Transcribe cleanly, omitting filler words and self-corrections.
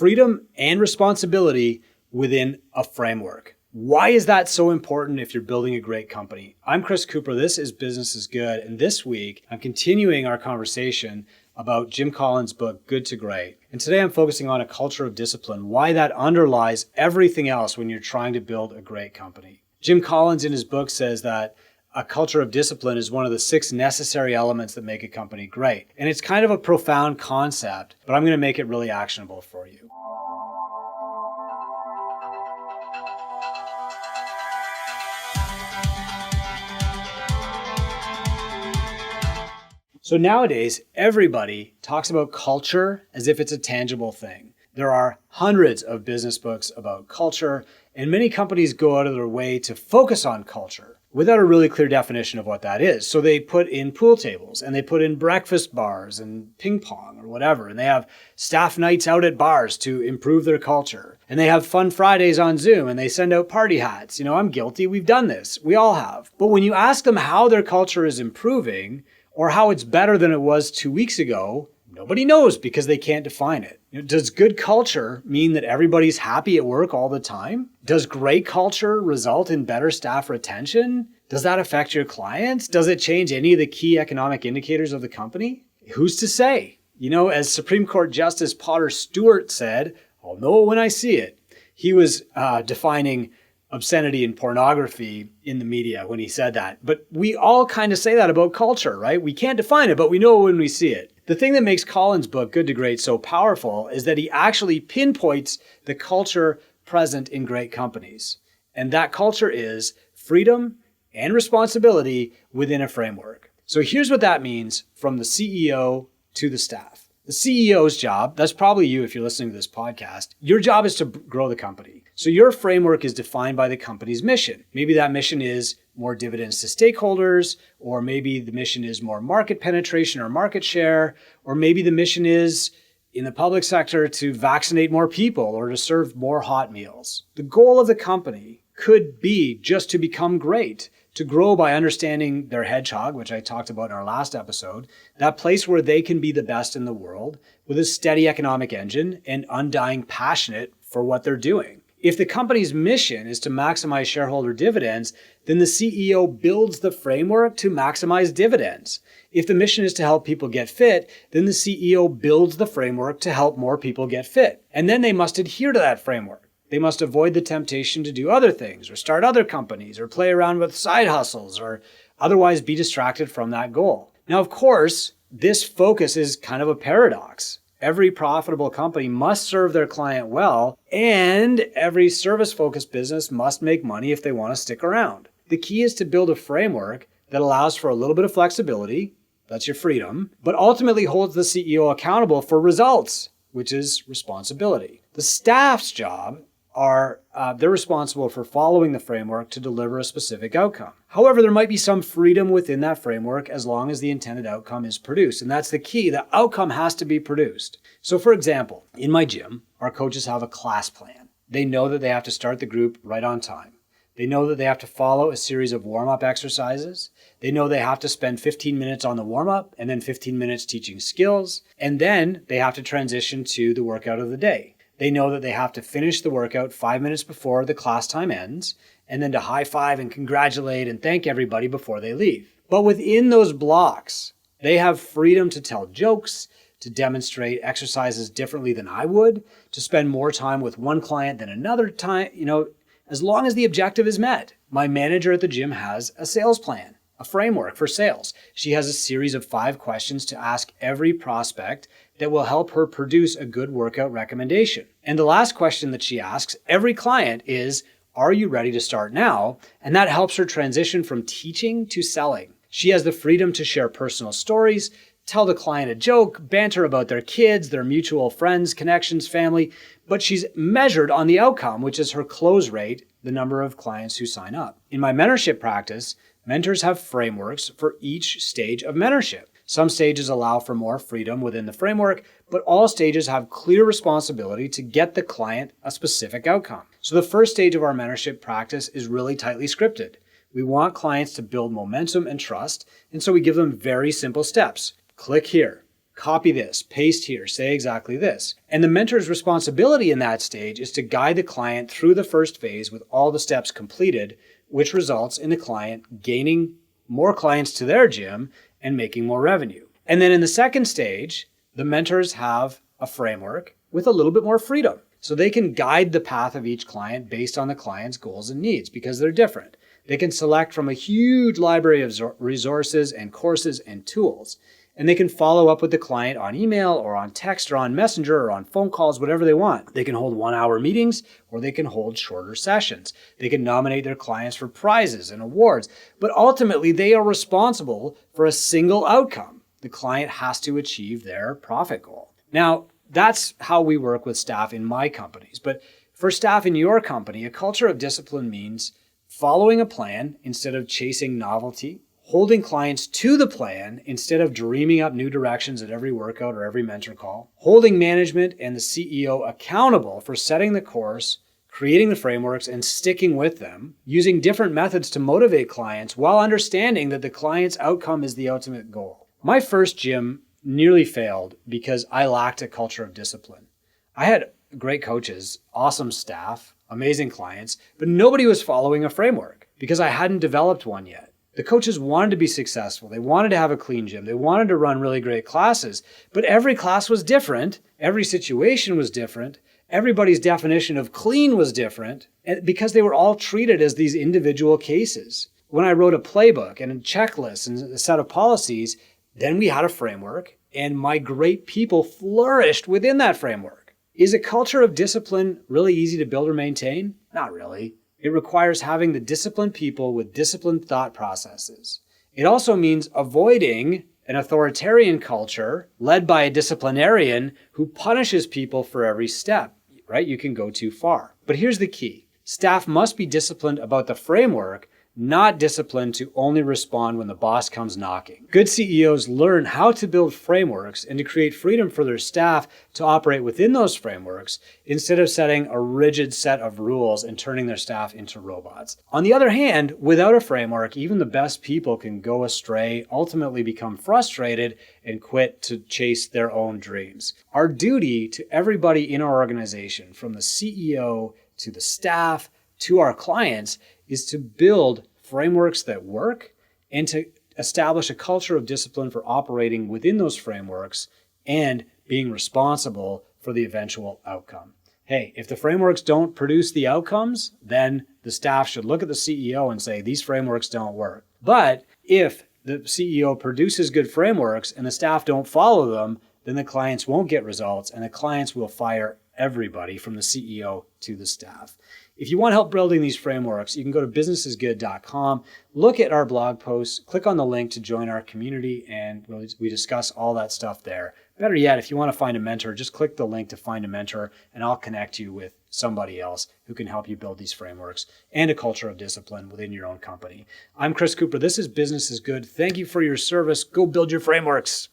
freedom and responsibility within a framework. Why is that so important if you're building a great company? I'm Chris Cooper. This is Business is Good. And this week, I'm continuing our conversation about Jim Collins' book, Good to Great. And today I'm focusing on a culture of discipline, why that underlies everything else when you're trying to build a great company. Jim Collins in his book says that a culture of discipline is one of the 6 necessary elements that make a company great. And it's kind of a profound concept, but I'm going to make it really actionable for you. So nowadays, everybody talks about culture as if it's a tangible thing. There are hundreds of business books about culture, and many companies go out of their way to focus on culture without a really clear definition of what that is. So they put in pool tables, and they put in breakfast bars and ping pong or whatever, and they have staff nights out at bars to improve their culture. And they have fun Fridays on Zoom, and they send out party hats. You know, I'm guilty, we've done this, we all have. But when you ask them how their culture is improving, or how it's better than it was 2 weeks ago, nobody knows because they can't define it. Does good culture mean that everybody's happy at work all the time? Does great culture result in better staff retention? Does that affect your clients? Does it change any of the key economic indicators of the company? Who's to say? You know, as Supreme Court Justice Potter Stewart said, I'll know when I see it. He was defining obscenity and pornography in the media when he said that. But we all kind of say that about culture, right? We can't define it, but we know when we see it. The thing that makes Collins' book, Good to Great, so powerful is that he actually pinpoints the culture present in great companies. And that culture is freedom and responsibility within a framework. So here's what that means from the CEO to the staff. The CEO's job, that's probably you if you're listening to this podcast, your job is to grow the company. So your framework is defined by the company's mission. Maybe that mission is more dividends to stakeholders, or maybe the mission is more market penetration or market share, or maybe the mission is in the public sector to vaccinate more people or to serve more hot meals. The goal of the company could be just to become great, to grow by understanding their hedgehog, which I talked about in our last episode, that place where they can be the best in the world with a steady economic engine and undying passionate for what they're doing. If the company's mission is to maximize shareholder dividends, then the CEO builds the framework to maximize dividends. If the mission is to help people get fit, then the CEO builds the framework to help more people get fit. And then they must adhere to that framework. They must avoid the temptation to do other things or start other companies or play around with side hustles or otherwise be distracted from that goal. Now, of course, this focus is kind of a paradox. Every profitable company must serve their client well, and every service-focused business must make money if they want to stick around. The key is to build a framework that allows for a little bit of flexibility, that's your freedom, but ultimately holds the CEO accountable for results, which is responsibility. The staff's job they're responsible for following the framework to deliver a specific outcome. However, there might be some freedom within that framework as long as the intended outcome is produced. And that's the key. The outcome has to be produced. So for example, in my gym, our coaches have a class plan. They know that they have to start the group right on time. They know that they have to follow a series of warm-up exercises. They know they have to spend 15 minutes on the warm-up and then 15 minutes teaching skills. And then they have to transition to the workout of the day. They know that they have to finish the workout 5 minutes before the class time ends, and then to high five and congratulate and thank everybody before they leave. But within those blocks, they have freedom to tell jokes, to demonstrate exercises differently than I would, to spend more time with one client than another time, as long as the objective is met. My manager at the gym has a sales plan, a framework for sales. She has a series of 5 questions to ask every prospect that will help her produce a good workout recommendation. And the last question that she asks every client is, are you ready to start now? And that helps her transition from teaching to selling. She has the freedom to share personal stories, tell the client a joke, banter about their kids, their mutual friends, connections, family, but she's measured on the outcome, which is her close rate, the number of clients who sign up. In my mentorship practice, mentors have frameworks for each stage of mentorship. Some stages allow for more freedom within the framework, but all stages have clear responsibility to get the client a specific outcome. So the first stage of our mentorship practice is really tightly scripted. We want clients to build momentum and trust, and so we give them very simple steps. Click here, copy this, paste here, say exactly this. And the mentor's responsibility in that stage is to guide the client through the first phase with all the steps completed, which results in the client gaining more clients to their gym and making more revenue. And then in the second stage, the mentors have a framework with a little bit more freedom. So they can guide the path of each client based on the client's goals and needs because they're different. They can select from a huge library of resources and courses and tools. And they can follow up with the client on email or on text or on Messenger or on phone calls, whatever they want. They can hold 1-hour meetings or they can hold shorter sessions. They can nominate their clients for prizes and awards. But ultimately, they are responsible for a single outcome. The client has to achieve their profit goal. Now, that's how we work with staff in my companies. But for staff in your company, a culture of discipline means following a plan instead of chasing novelty, holding clients to the plan instead of dreaming up new directions at every workout or every mentor call, holding management and the CEO accountable for setting the course, creating the frameworks, and sticking with them, using different methods to motivate clients while understanding that the client's outcome is the ultimate goal. My first gym nearly failed because I lacked a culture of discipline. I had great coaches, awesome staff, amazing clients, but nobody was following a framework because I hadn't developed one yet. The coaches wanted to be successful. They wanted to have a clean gym. They wanted to run really great classes, but every class was different. Every situation was different. Everybody's definition of clean was different because they were all treated as these individual cases. When I wrote a playbook and a checklist and a set of policies, then we had a framework and my great people flourished within that framework. Is a culture of discipline really easy to build or maintain? Not really. It requires having the disciplined people with disciplined thought processes. It also means avoiding an authoritarian culture led by a disciplinarian who punishes people for every step, right? You can go too far. But here's the key. Staff must be disciplined about the framework, not disciplined to only respond when the boss comes knocking. Good CEOs learn how to build frameworks and to create freedom for their staff to operate within those frameworks instead of setting a rigid set of rules and turning their staff into robots. On the other hand, without a framework, even the best people can go astray, ultimately become frustrated, and quit to chase their own dreams. Our duty to everybody in our organization, from the CEO to the staff to our clients, is to build frameworks that work and to establish a culture of discipline for operating within those frameworks and being responsible for the eventual outcome. Hey, if the frameworks don't produce the outcomes, then the staff should look at the CEO and say, these frameworks don't work. But if the CEO produces good frameworks and the staff don't follow them, then the clients won't get results and the clients will fire everybody from the CEO to the staff. If you want help building these frameworks, you can go to businessisgood.com, look at our blog posts, click on the link to join our community, and we discuss all that stuff there. Better yet, if you want to find a mentor, just click the link to find a mentor, and I'll connect you with somebody else who can help you build these frameworks and a culture of discipline within your own company. I'm Chris Cooper. This is Business is Good. Thank you for your service. Go build your frameworks.